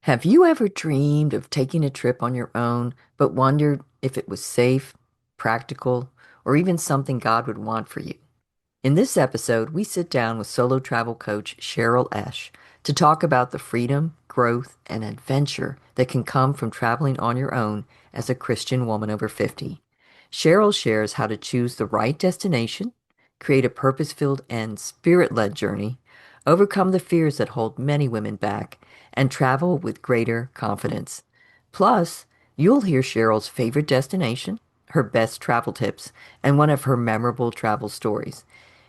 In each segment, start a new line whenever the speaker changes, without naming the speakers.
Have you ever dreamed of taking a trip on your own, but wondered if it was safe, practical, or even something God would want for you? In this episode, we sit down with solo travel coach Cheryl Esch to talk about the freedom, growth, and adventure that can come from traveling on your own as a Christian woman over 50. Cheryl shares how to choose the right destination, create a purpose-filled and spirit-led journey, overcome the fears that hold many women back, and travel with greater confidence. Plus, you'll hear Cheryl's favorite destination, her best travel tips, and one of her memorable travel stories.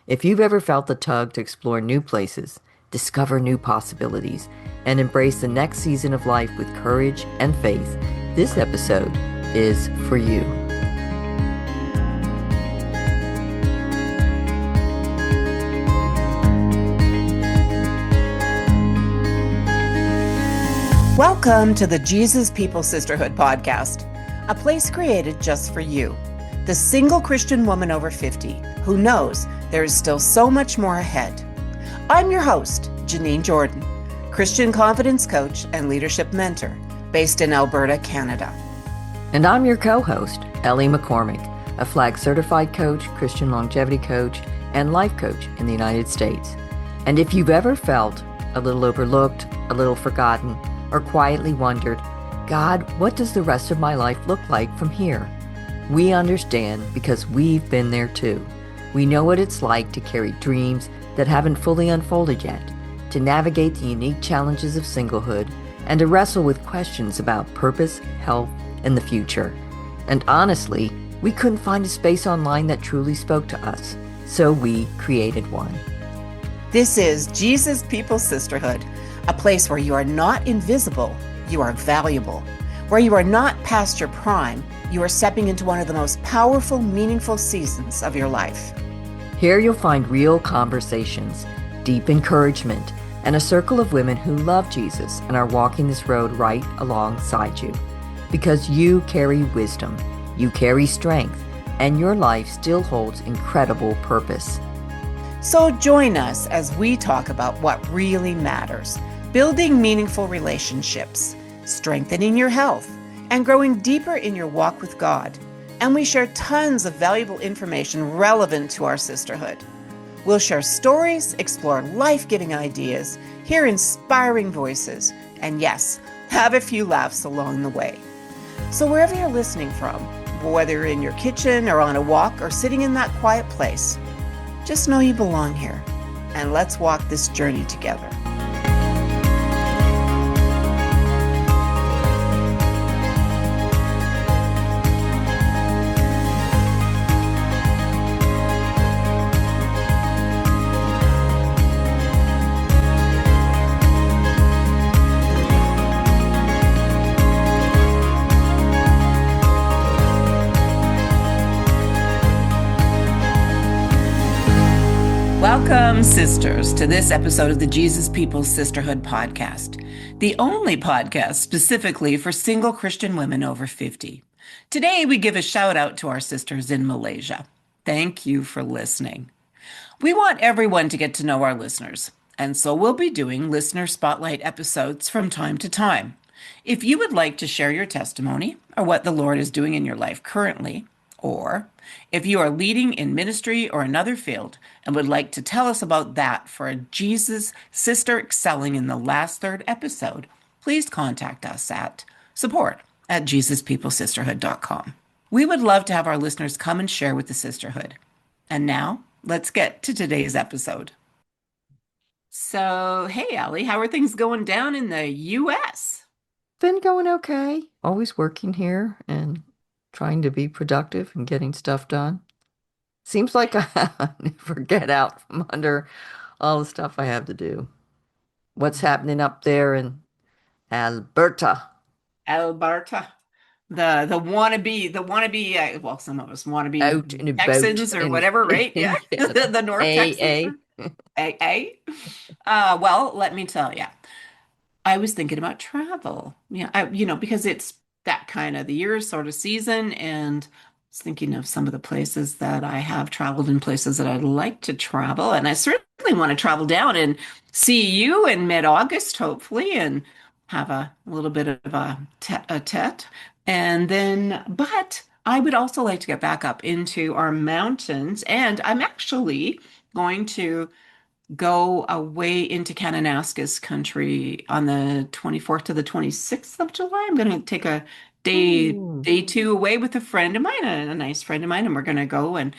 If you've ever felt the tug to explore new places, discover new possibilities, and embrace the next season of life with courage and faith, this episode is for you.
Welcome to the Jesus People Sisterhood podcast, a place created just for you, the single Christian woman over 50 who knows there is still so much more ahead. I'm your host, Janine Jordan, Christian confidence coach and leadership mentor based in Alberta, Canada.
And I'm your co-host, Ellie McCormick, a flag certified coach, Christian longevity coach, and life coach in the United States. And if you've ever felt a little overlooked, a little forgotten, or quietly wondered, God, what does the rest of my life look like from here? We understand because we've been there too. We know what it's like to carry dreams that haven't fully unfolded yet, to navigate the unique challenges of singlehood, and to wrestle with questions about purpose, health, and the future. And honestly, we couldn't find a space online that truly spoke to us, so we created one.
This is Jesus People Sisterhood, a place where you are not invisible, you are valuable. Where you are not past your prime, you are stepping into one of the most powerful, meaningful seasons of your life.
Here you'll find real conversations, deep encouragement, and a circle of women who love Jesus and are walking this road right alongside you. Because you carry wisdom, you carry strength, and your life still holds incredible purpose.
So join us as we talk about what really matters, building meaningful relationships, strengthening your health, and growing deeper in your walk with God. And we share tons of valuable information relevant to our sisterhood. We'll share stories, explore life-giving ideas, hear inspiring voices, and yes, have a few laughs along the way. So wherever you're listening from, whether you're in your kitchen or on a walk or sitting in that quiet place, just know you belong here, and let's walk this journey together. Welcome, sisters, to this episode of the Jesus People Sisterhood podcast, the only podcast specifically for single Christian women over 50. Today, we give a shout out to our sisters in Malaysia. Thank you for listening. We want everyone to get to know our listeners, and so we'll be doing listener spotlight episodes from time to time. If you would like to share your testimony or what the Lord is doing in your life currently, or if you are leading in ministry or another field and would like to tell us about that for a Jesus Sister Excelling in the Last Third episode, please contact us at support@JesusPeopleSisterhood.com. We would love to have our listeners come and share with the sisterhood. And now, let's get to today's episode. So, hey, Allie, how are things going down in the U.S.?
Been going okay. Always working here and trying to be productive and getting stuff done. Seems like I never get out from under all the stuff I have to do. What's happening up there in Alberta?
Alberta. The wannabe, well, some of us want to be
Out and about
Texans or
in,
whatever, right?
in
Yeah.
Canada.
The North
A.
Texans. Well, let me tell you, I was thinking about travel. Yeah, because it's that kind of the year sort of season, and I was thinking of some of the places that I have traveled and places that I'd like to travel. And I certainly want to travel down and see you in mid-August, hopefully, and have a little bit of a tete-a-tete. And then, but I would also like to get back up into our mountains. And I'm actually going to go away into Kananaskis country on the 24th to the 26th of July. I'm going to take a
Ooh.
day two away with a friend of mine, a nice friend of mine, and we're going to go and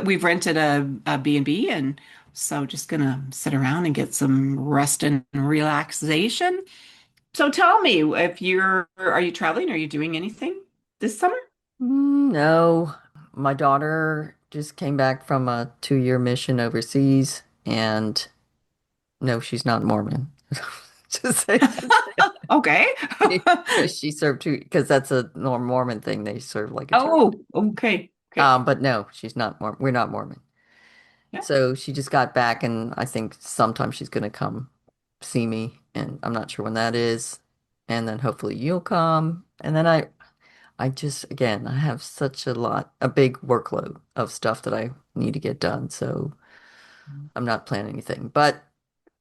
we've rented a B&B, and so just going to sit around and get some rest and relaxation. So tell me, if are you traveling? Are you doing anything this summer?
No, my daughter just came back from a 2-year mission overseas, and no, she's not Mormon. Just say
Okay.
she served two because that's a Mormon thing. They serve like a two.
Oh, okay. Okay.
But no, she's not Mormon. We're not Mormon.
Yeah.
So she just got back, and I think sometime she's gonna come see me, and I'm not sure when that is. And then hopefully you'll come, and then I just, again, I have such a big workload of stuff that I need to get done. So I'm not planning anything. But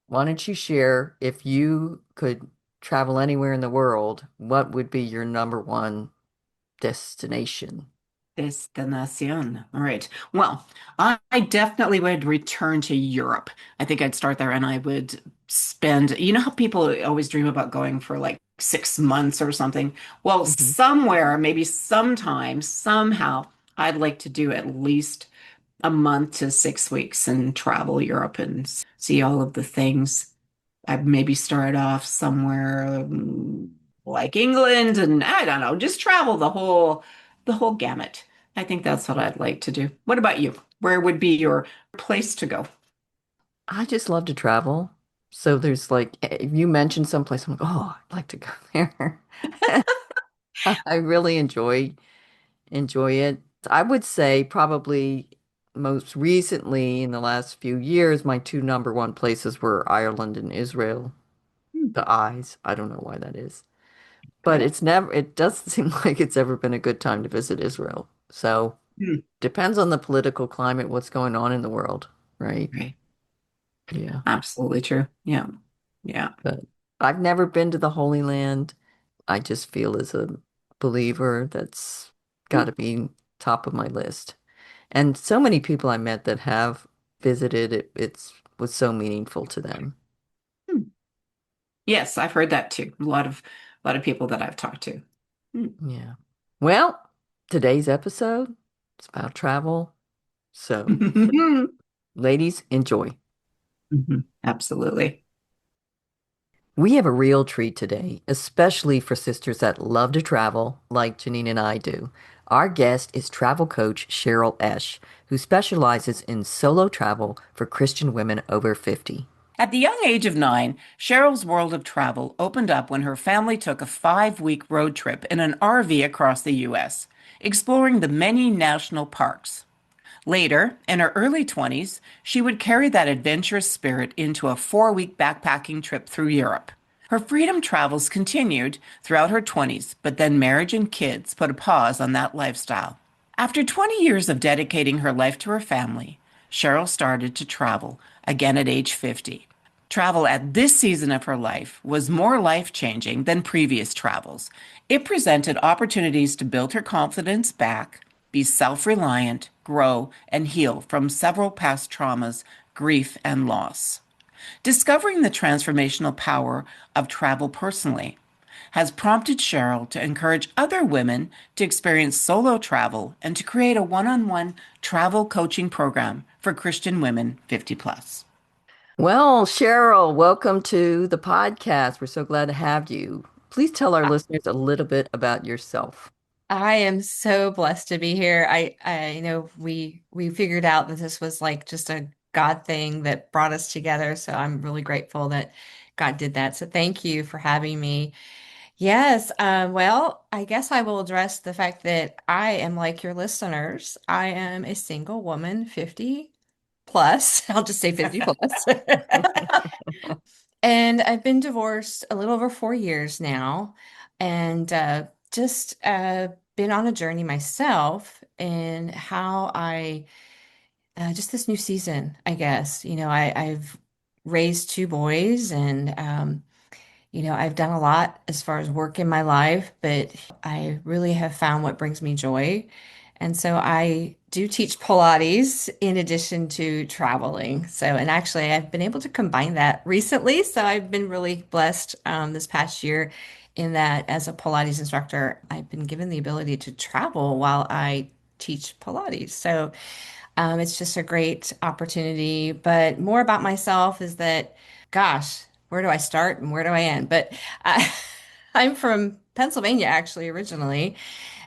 why don't you share if you could travel anywhere in the world, what would be your number one destination?
Destinación. All right. Well, I definitely would return to Europe. I think I'd start there and I would spend, you know how people always dream about going for like 6 months or something? Well,
Hmm.
somewhere, maybe sometime, somehow, I'd like to do at least a month to 6 weeks and travel Europe and see all of the things. I'd maybe start off somewhere like England and I don't know, just travel the whole gamut. I think that's what I'd like to do. What about you? Where would be your place to go?
I just love to travel. So there's like, if you mention someplace, I'm like, oh, I'd like to go there. I really enjoy it. I would say probably most recently in the last few years, my two number one places were Ireland and Israel.
Hmm,
The eyes. I don't know why that is. But
okay.
it doesn't seem like it's ever been a good time to visit Israel. So
Hmm,
depends on the political climate, what's going on in the world, right?
right.
Yeah.
Absolutely true. Yeah. Yeah.
But I've never been to the Holy Land. I just feel as a believer that's got
Hmm,
to be top of my list. And so many people I met that have visited it, it's was so meaningful to them.
hmm. Yes, I've heard that too. A lot of people that I've talked to. Hmm.
Yeah. Well, today's episode is about travel. So, ladies, enjoy.
Mhm. Absolutely.
We have a real treat today, especially for sisters that love to travel like Janine and I do. Our guest is travel coach Cheryl Esch, who specializes in solo travel for Christian women over 50.
At the young age of 9, Cheryl's world of travel opened up when her family took a 5 week road trip in an RV across the U.S., exploring the many national parks. Later, in her early 20s, she would carry that adventurous spirit into a 4 week backpacking trip through Europe. Her freedom travels continued throughout her 20s, but then marriage and kids put a pause on that lifestyle. After 20 years of dedicating her life to her family, Cheryl started to travel again at age 50. Travel at this season of her life was more life changing than previous travels. It presented opportunities to build her confidence back, be self reliant, grow, and heal from several past traumas, grief, and loss. Discovering the transformational power of travel personally has prompted Cheryl to encourage other women to experience solo travel and to create a one on one travel coaching program for Christian women 50 plus.
Well, Cheryl, welcome to the podcast. We're so glad to have you. Please tell our listeners a little bit about yourself.
I am so blessed to be here. I know we figured out that this was like just a God thing that brought us together. So I'm really grateful that God did that. So thank you for having me. Yes, well, I guess I will address the fact that I am like your listeners. I am a single woman, 50 plus. I'll just say 50 plus. And I've been divorced a little over 4 years now, and just been on a journey myself in how I just this new season, I guess. I've raised two boys, and I've done a lot as far as work in my life, but I really have found what brings me joy. And so I do teach Pilates in addition to traveling. So, and actually, I've been able to combine that recently. So I've been really blessed this past year in that as a Pilates instructor, I've been given the ability to travel while I teach Pilates. So it's just a great opportunity. But more about myself is that, gosh, where do I start and where do I end? But I, I'm from Pennsylvania, actually, originally,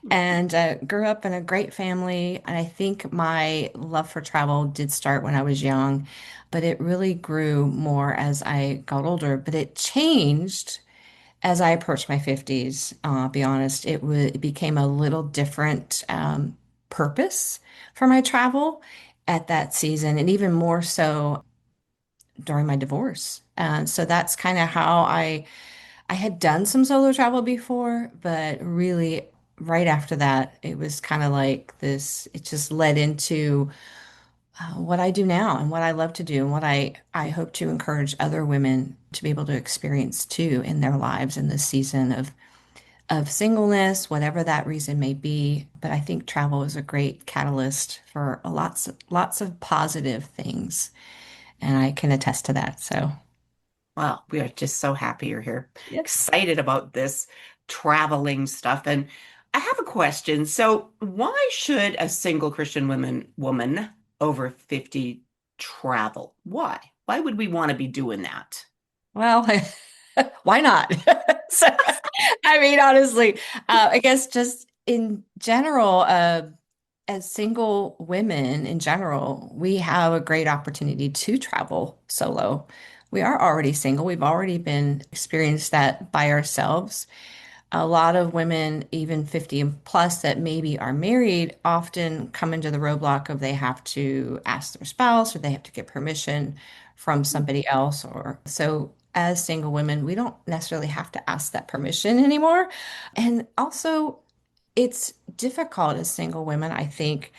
and grew up in a great family. And I think my love for travel did start when I was young, but it really grew more as I got older. But it changed as I approached my 50s. I'll be honest, it became a little different purpose for my travel at that season, and even more so during my divorce. And so that's kind of how I had done some solo travel before, but really right after that, it was kind of like this, it just led into what I do now and what I love to do and what I hope to encourage other women to be able to experience too in their lives in this season of singleness, whatever that reason may be. But I think travel is a great catalyst for lots of positive things, and I can attest to that. So,
Well, we are just so happy you're here,
yes.
excited about this traveling stuff. And I have a question. So, why should a single Christian woman over 50 travel? Why? Why would we want to be doing that?
Well, why not? So, I mean, honestly, I guess just in general, as single women in general, we have a great opportunity to travel solo. We are already single. We've already been experienced that by ourselves. A lot of women, even 50 and plus, that maybe are married, often come into the roadblock of they have to ask their spouse or they have to get permission from somebody else. Or so, as single women, we don't necessarily have to ask that permission anymore. And also, it's difficult as single women, I think,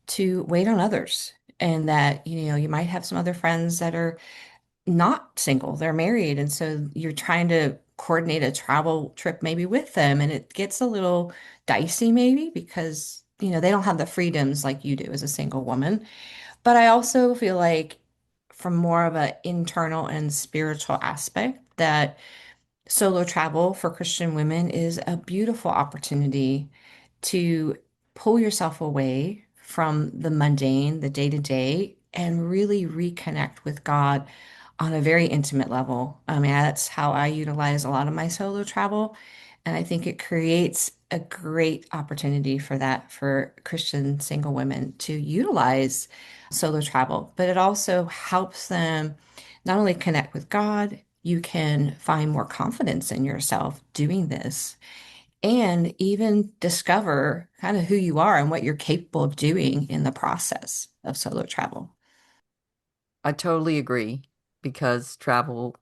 to wait on others. And that, you might have some other friends that are not single, they're married. And so you're trying to coordinate a travel trip maybe with them. And it gets a little dicey, maybe, because, they don't have the freedoms like you do as a single woman. But I also feel like, from more of an internal and spiritual aspect, that solo travel for Christian women is a beautiful opportunity to pull yourself away from the mundane, the day to day, and really reconnect with God on a very intimate level. I mean, that's how I utilize a lot of my solo travel. And I think it creates a great opportunity for that for Christian single women to utilize solo travel, but it also helps them not only connect with God, you can find more confidence in yourself doing this and even discover kind of who you are and what you're capable of doing in the process of solo travel.
I totally agree because travel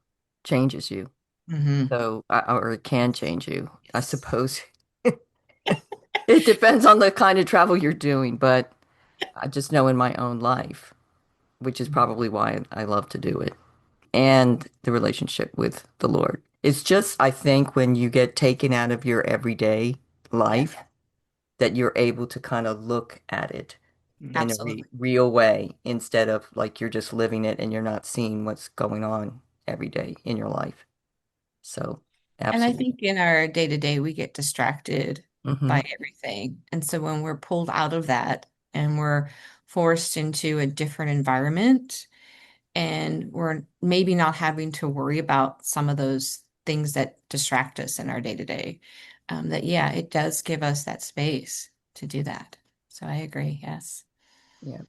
changes you.
Hmm.
So, or it can change you. I
Yes.
suppose it depends on the kind of travel you're doing, but I just know in my own life, which is probably why I love to do it, and the relationship with the Lord. It's just, I think, when you get taken out of your everyday
Yeah,
life, that you're able to kind of look at it in a
absolutely.
real way instead of like you're just living it and you're not seeing what's going on every day in your life. So,
And I
absolutely.
think in our day to day, we get distracted
Hmm.
by everything. And so when we're pulled out of that and we're forced into a different environment, and we're maybe not having to worry about some of those things that distract us in our day to day. That, yeah, it does give us that space to do that. So I agree. Yes.
Yeah.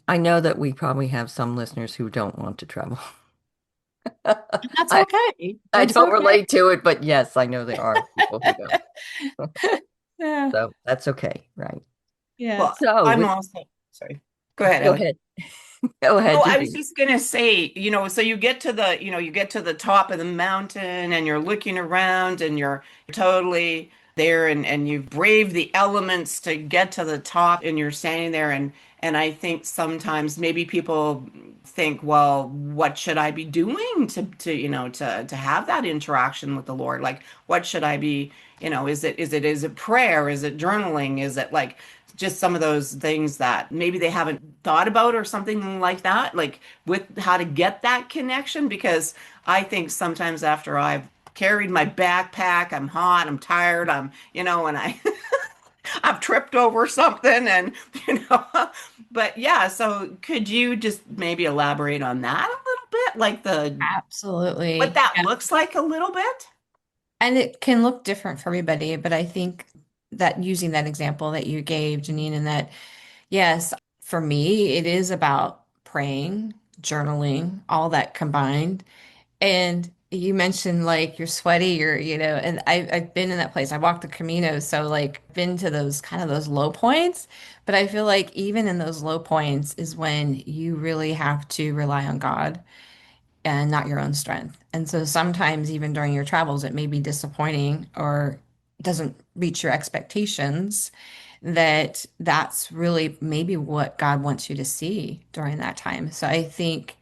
I know that we probably have some listeners who don't want to travel.
And that's
I
okay.
I
That's
don't
okay.
relate to it, but yes, I know there are people who don't.
Yeah.
So that's okay, right?
Well,
Yes.
So
I'm
with
also sorry. Go ahead,
go
Ellie.
ahead. Go
Oh,
ahead, you
I was
do.
just gonna say, so you get to you get to the top of the mountain and you're looking around and you're totally there and you've braved the elements to get to the top and you're standing there and I think sometimes maybe people think, well, what should I be doing to have that interaction with the Lord? Like, what should I be, is it prayer? Is it journaling? Is it like just some of those things that maybe they haven't thought about or something like that, like with how to get that connection? Because I think sometimes after I've carried my backpack, I'm hot, I'm tired, and I've tripped over something and, you know, but yeah, so could you just maybe elaborate on that a little bit? Like what
Absolutely.
that looks like a little bit?
And it can look different for everybody, but I think that using that example that you gave, Janine, and that, yes, for me, it is about praying, journaling, all that combined. And you mentioned like you're sweaty, and I've been in that place. I walked the Camino, so like been to those kind of those low points. But I feel like even in those low points is when you really have to rely on God and not your own strength. And so sometimes even during your travels, it may be disappointing or doesn't reach your expectations, that's really maybe what God wants you to see during that time. So I think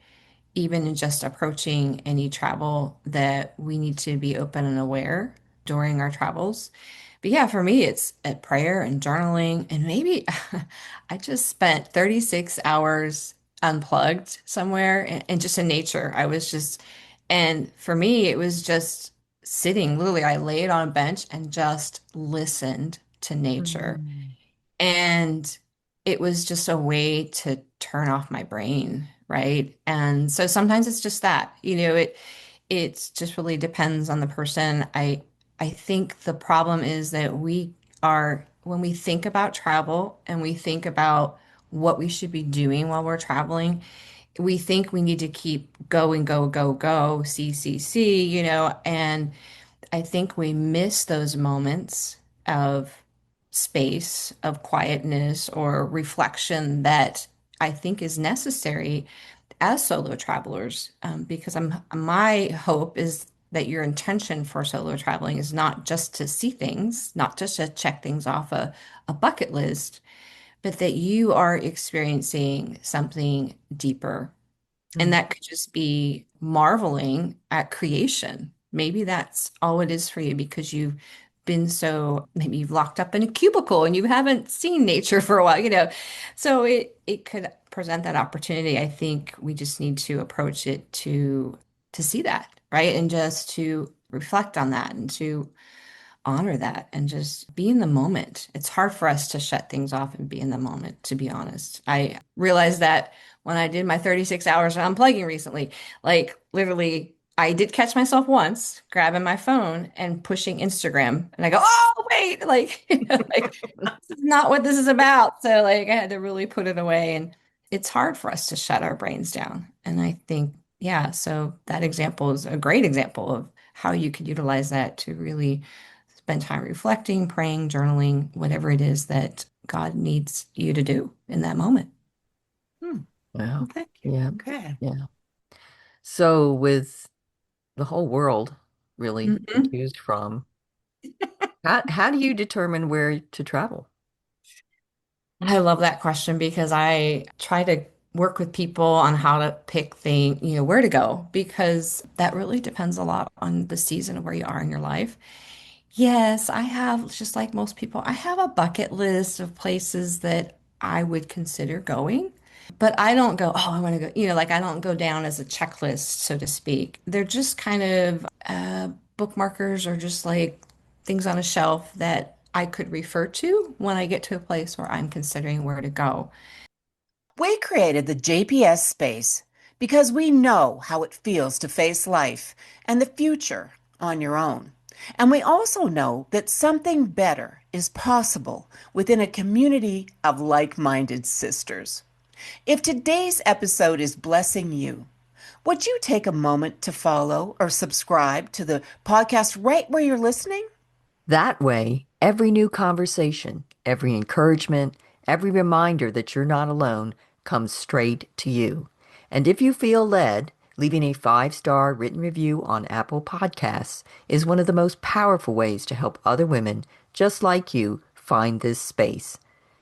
even in just approaching any travel that we need to be open and aware during our travels. But yeah, for me, it's at prayer and journaling. And maybe I just spent 36 hours unplugged somewhere and just in nature. And for me, it was just sitting. Literally, I laid on a bench and just listened to nature.
Mm.
And it was just a way to turn off my brain, right? And so sometimes it's just that, it's just really depends on the person. I think the problem is that we are when we think about travel and we think about what we should be doing while we're traveling, we think we need to keep going, go, go, go, see, and I think we miss those moments of space, of quietness or reflection that I think is necessary as solo travelers. Because my hope is that your intention for solo traveling is not just to see things, not just to check things off a bucket list, but that you are experiencing something deeper, and
Mm.
that could just be marveling at creation. Maybe that's all it is for you because maybe you've locked up in a cubicle and you haven't seen nature for a while. So it could present that opportunity. I think we just need to approach it to see that, right? And just to reflect on that and to honor that and just be in the moment. It's hard for us to shut things off and be in the moment, to be honest. I realized that when I did my 36 hours of unplugging recently, like literally, I did catch myself once grabbing my phone and pushing Instagram, and I go, "Oh, wait, like, like this is not what this is about." So, like, I had to really put it away, and it's hard for us to shut our brains down. And I think, yeah, so that example is a great example of how you could utilize that to really spend time reflecting, praying, journaling, whatever it is that God needs you to do in that moment.
Hmm.
Wow.
Well, thank you.
Yeah.
Okay.
Yeah. So with the whole world really to
Mhm.
choose from, how do you determine where to travel?
I love that question because I try to work with people on how to pick where to go, because that really depends a lot on the season of where you are in your life. Yes, I have, just like most people, I have a bucket list of places that I would consider going. But I don't go, oh, I want to go, like I don't go down as a checklist, so to speak. They're just kind of bookmarkers or just like things on a shelf that I could refer to when I get to a place where I'm considering where to go.
We created the JPS space because we know how it feels to face life and the future on your own. And we also know that something better is possible within a community of like minded sisters. If today's episode is blessing you, would you take a moment to follow or subscribe to the podcast right where you're listening?
That way, every new conversation, every encouragement, every reminder that you're not alone comes straight to you. And if you feel led, leaving a 5-star written review on Apple Podcasts is one of the most powerful ways to help other women just like you find this space.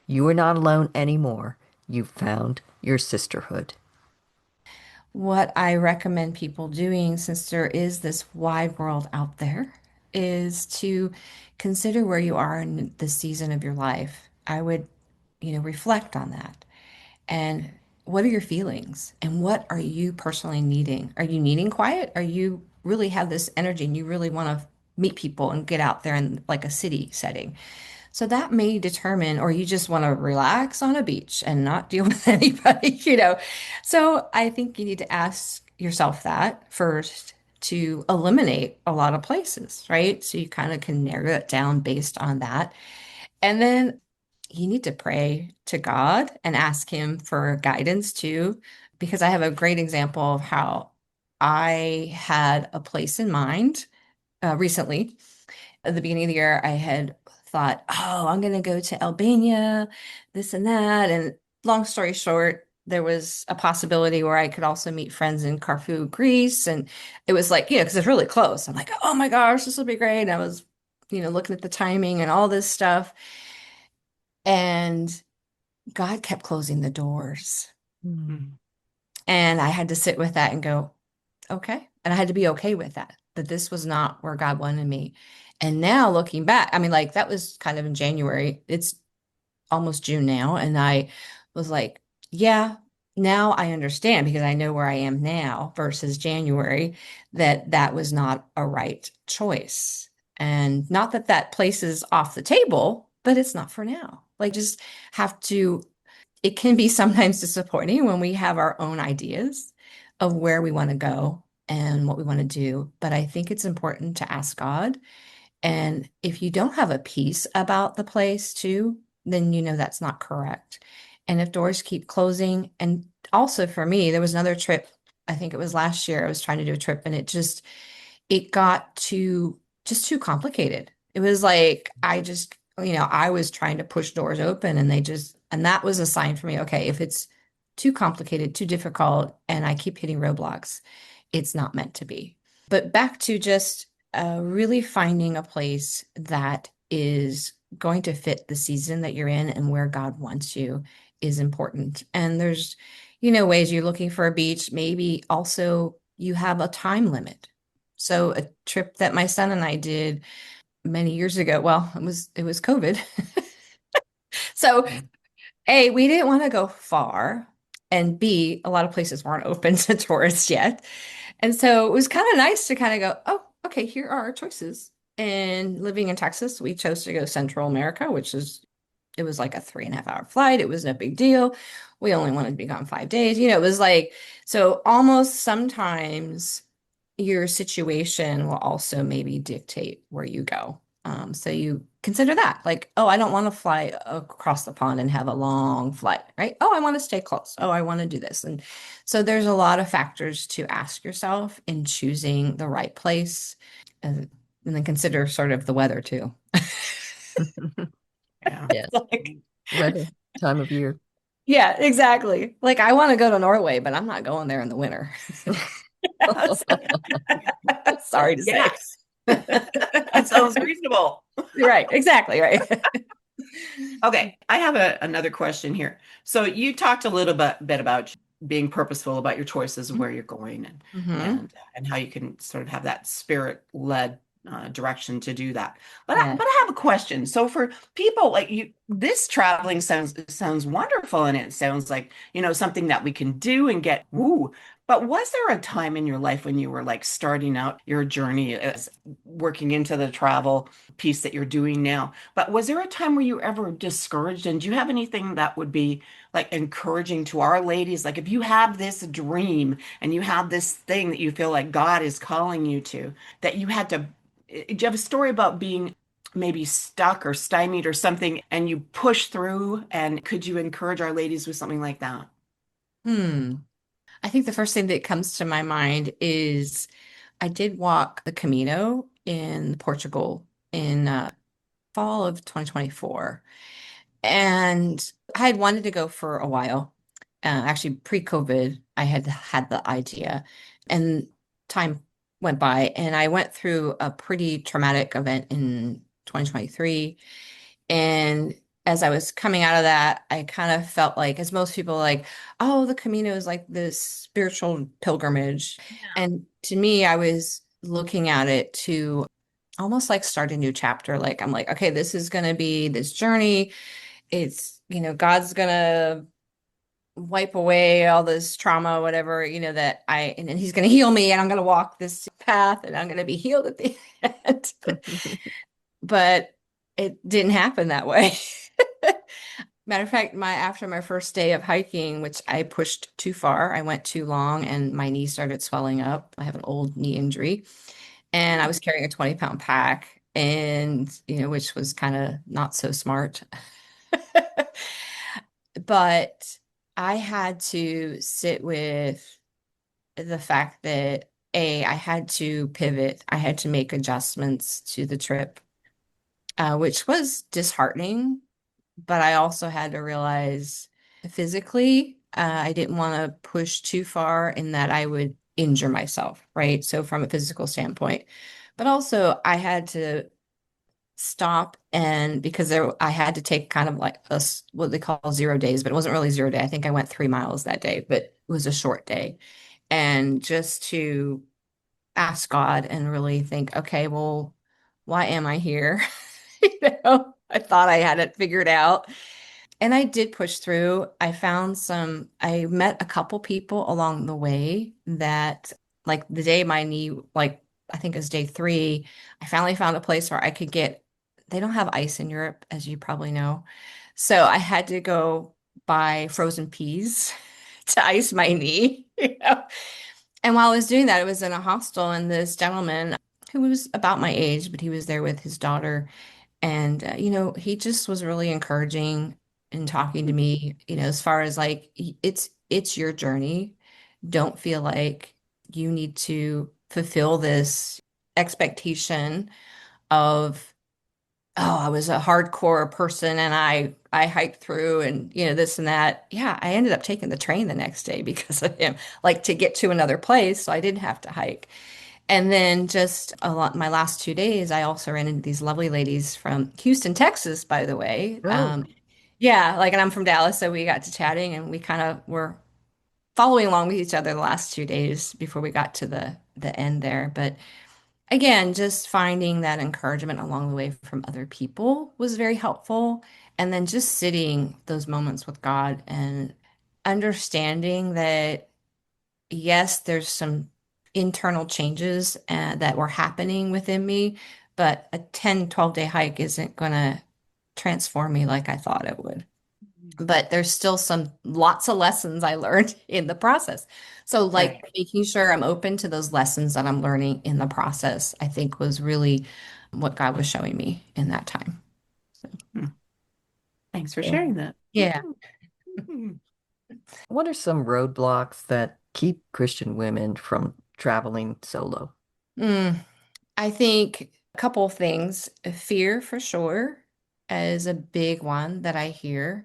You are not alone anymore. You've found your sisterhood.
What I recommend people doing, since there is this wide world out there, is to consider where you are in the season of your life. I would, reflect on that. And what are your feelings? And what are you personally needing? Are you needing quiet? Are you really have this energy and you really want to meet people and get out there in like a city setting? So that may determine, or you just want to relax on a beach and not deal with anybody. So I think you need to ask yourself that first to eliminate a lot of places, right? So you kind of can narrow it down based on that. And then you need to pray to God and ask Him for guidance too, because I have a great example of how I had a place in mind recently. At the beginning of the year, I had thought, oh, I'm going to go to Albania, this and that. And long story short, there was a possibility where I could also meet friends in Corfu, Greece. And it was like, because it's really close. I'm like, oh my gosh, this will be great. And I was, looking at the timing and all this stuff. And God kept closing the doors.
Hmm.
And I had to sit with that and go, okay. And I had to be okay with that, that this was not where God wanted me. And now looking back, I mean, like that was kind of in January. It's almost June now. And I was like, yeah, now I understand because I know where I am now versus January, that that was not a right choice. And not that that place is off the table, but it's not for now. Like, just have to, it can be sometimes disappointing when we have our own ideas of where we want to go and what we want to do. But I think it's important to ask God, and if you don't have a peace about the place too, then that's not correct. And if doors keep closing, and also for me, there was another trip, I think it was last year, I was trying to do a trip and it got too complicated. It was like I was trying to push doors open and and that was a sign for me, okay, if it's too complicated, too difficult, and I keep hitting roadblocks, it's not meant to be. But back to just really finding a place that is going to fit the season that you're in and where God wants you is important. And there's, ways you're looking for a beach. Maybe also you have a time limit. So a trip that my son and I did many years ago, well, it was COVID. So A, we didn't want to go far, and B, a lot of places weren't open to tourists yet. And so it was kind of nice to kind of go, oh, okay, here are our choices. And living in Texas, we chose to go Central America, it was like a 3.5 hour flight. It was no big deal. We only wanted to be gone 5 days. It was like, so almost sometimes your situation will also maybe dictate where you go. So you consider that like, oh, I don't want to fly across the pond and have a long flight, right? Oh, I want to stay close. Oh, I want to do this. And so there's a lot of factors to ask yourself in choosing the right place. And then consider sort of the weather too.
Yeah.
Yes.
Like,
Weather, time of year.
yeah, exactly. Like I want to go to Norway, but I'm not going there in the winter. Sorry to say.
Yes. That sounds reasonable.
Right, exactly, right.
Okay, I have another question here. So you talked a little bit about being purposeful about your choices and where you're going, and
Hmm.
and how you can sort of have that spirit led direction to do that. But
Yeah.
but I have a question. So for people like you, this traveling sounds wonderful, and it sounds like something that we can do and get woo. But was there a time in your life when you were like starting out your journey as working into the travel piece that you're doing now? But was there a time where you were ever discouraged? And do you have anything that would be like encouraging to our ladies? Like if you have this dream and you have this thing that you feel like God is calling you to, that you had to, do you have a story about being maybe stuck or stymied or something and you push through? And could you encourage our ladies with something like that?
Hmm. I think the first thing that comes to my mind is I did walk the Camino in Portugal in fall of 2024. And I had wanted to go for a while. Actually, pre-COVID, I had had the idea, and time went by, and I went through a pretty traumatic event in 2023. And as I was coming out of that, I kind of felt like, as most people like, oh, the Camino is like this spiritual pilgrimage. And to me, I was looking at it to almost like start a new chapter. Like, I'm like, okay, this is going to be this journey. It's, God's going to wipe away all this trauma, whatever, that and then he's going to heal me and I'm going to walk this path and I'm going to be healed at the end. But it didn't happen that way. Matter of fact, after my first day of hiking, which I pushed too far, I went too long and my knee started swelling up. I have an old knee injury and I was carrying a 20-pound pack and, which was kind of not so smart. But I had to sit with the fact that I had to pivot. I had to make adjustments to the trip, which was disheartening. But I also had to realize physically, I didn't want to push too far in that I would injure myself, right? So from a physical standpoint, but also I had to stop and because I had to take kind of like what they call 0 days, but it wasn't really 0 day. I think I went 3 miles that day, but it was a short day. And just to ask God and really think, okay, well, why am I here? I thought I had it figured out. And I did push through. I met a couple people along the way that, like the day my knee, like I think it was day 3, I finally found a place where I could they don't have ice in Europe, as you probably know. So I had to go buy frozen peas to ice my knee, And while I was doing that, it was in a hostel, and this gentleman who was about my age, but he was there with his daughter. And, he just was really encouraging and talking to me, as far as like, it's your journey. Don't feel like you need to fulfill this expectation of, oh, I was a hardcore person and I hiked through and, this and that. Yeah, I ended up taking the train the next day because of him, like to get to another place. So I didn't have to hike. And then just my last 2 days, I also ran into these lovely ladies from Houston, Texas, by the way.
Oh,
Yeah, like, and I'm from Dallas, so we got to chatting and we kind of were following along with each other the last 2 days before we got to the end there. But again, just finding that encouragement along the way from other people was very helpful. And then just sitting those moments with God and understanding that yes, there's some internal changes that were happening within me, but a 10, 12-day hike isn't going to transform me like I thought it would. But there's still some lots of lessons I learned in the process. So, like
Right.
making sure I'm open to those lessons that I'm learning in the process, I think was really what God was showing me in that time. So,
Hmm. Thanks for
yeah.
sharing that.
Yeah.
what are some roadblocks that keep Christian women from traveling solo?
Mm, I think a couple of things. Fear for sure is a big one that I hear.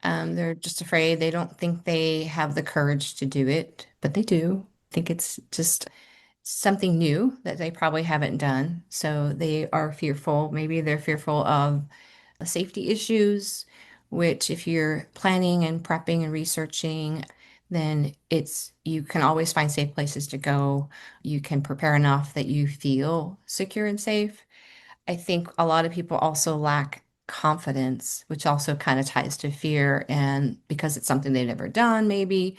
They're just afraid. They don't think they have the courage to do it, but they do. I think it's just something new that they probably haven't done. So they are fearful. Maybe they're fearful of safety issues, which if you're planning and prepping and researching, then you can always find safe places to go. You can prepare enough that you feel secure and safe. I think a lot of people also lack confidence, which also kind of ties to fear. And because it's something they've never done, maybe,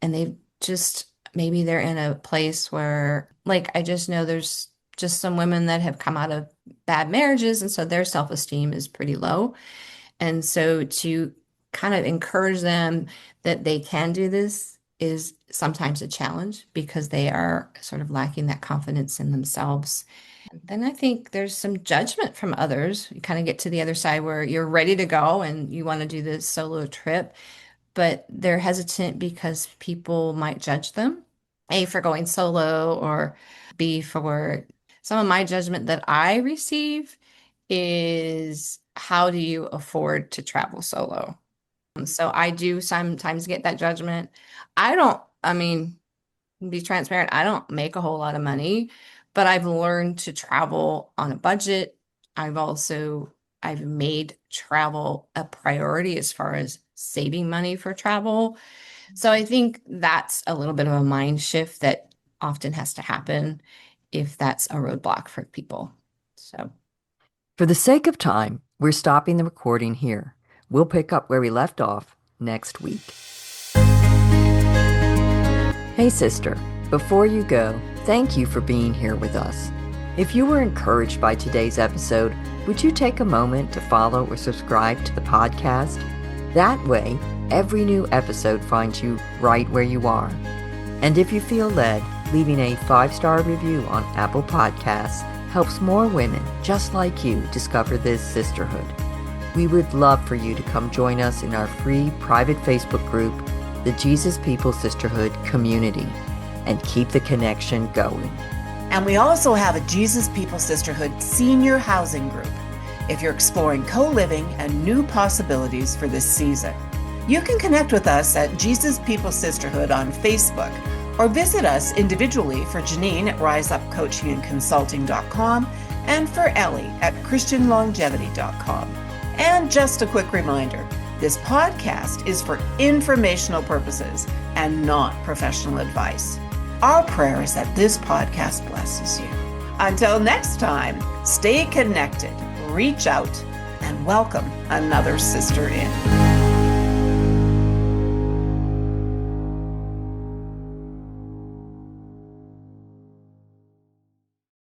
and they've just, maybe they're in a place where, like, I just know there's just some women that have come out of bad marriages. And so their self-esteem is pretty low. And so to kind of encourage them that they can do this is sometimes a challenge because they are sort of lacking that confidence in themselves. Then I think there's some judgment from others. You kind of get to the other side where you're ready to go and you want to do this solo trip, but they're hesitant because people might judge them, A, for going solo, or B, for some of my judgment that I receive is how do you afford to travel solo? So I do sometimes get that judgment. I mean, be transparent, I don't make a whole lot of money, but I've learned to travel on a budget. I've also I've made travel a priority as far as saving money for travel. So I think that's a little bit of a mind shift that often has to happen if that's a roadblock for people. So,
For the sake of time, we're stopping the recording here. We'll pick up where we left off next week. Hey, sister, before you go, thank you for being here with us. If you were encouraged by today's episode, would you take a moment to follow or subscribe to the podcast? That way, every new episode finds you right where you are. And if you feel led, leaving a 5-star review on Apple Podcasts helps more women just like you discover this sisterhood. We would love for you to come join us in our free private Facebook group, the Jesus People Sisterhood Community, and keep the connection going.
And we also have a Jesus People Sisterhood senior housing group if you're exploring co-living and new possibilities for this season. You can connect with us at Jesus People Sisterhood on Facebook, or visit us individually for Janine at riseupcoachingandconsulting.com and for Ellie at christianlongevity.com. And just a quick reminder, this podcast is for informational purposes and not professional advice. Our prayer is that this podcast blesses you. Until next time, stay connected, reach out, and welcome another sister in.